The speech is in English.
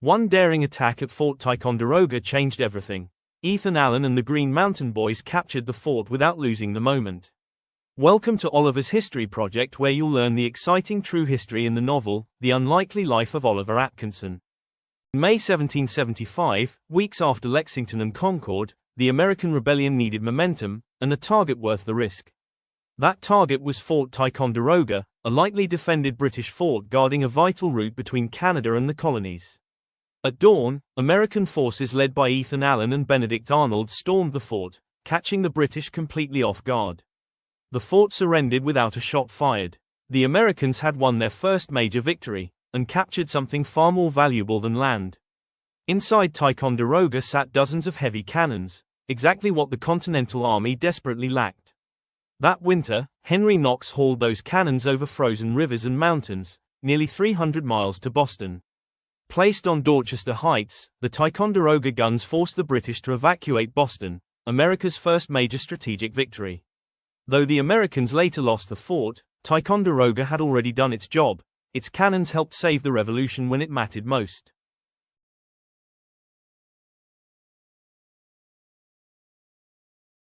One daring attack at Fort Ticonderoga changed everything. Ethan Allen and the Green Mountain Boys captured the fort without losing the moment. Welcome to Oliver's History Project, where you'll learn the exciting true history in the novel, The Unlikely Life of Oliver Atkinson. In May 1775, weeks after Lexington and Concord, the American rebellion needed momentum, and a target worth the risk. That target was Fort Ticonderoga, a lightly defended British fort guarding a vital route between Canada and the colonies. At dawn, American forces led by Ethan Allen and Benedict Arnold stormed the fort, catching the British completely off guard. The fort surrendered without a shot fired. The Americans had won their first major victory, and captured something far more valuable than land. Inside Ticonderoga sat dozens of heavy cannons, exactly what the Continental Army desperately lacked. That winter, Henry Knox hauled those cannons over frozen rivers and mountains, nearly 300 miles to Boston. Placed on Dorchester Heights, the Ticonderoga guns forced the British to evacuate Boston, America's first major strategic victory. Though the Americans later lost the fort, Ticonderoga had already done its job. Its cannons helped save the Revolution when it mattered most.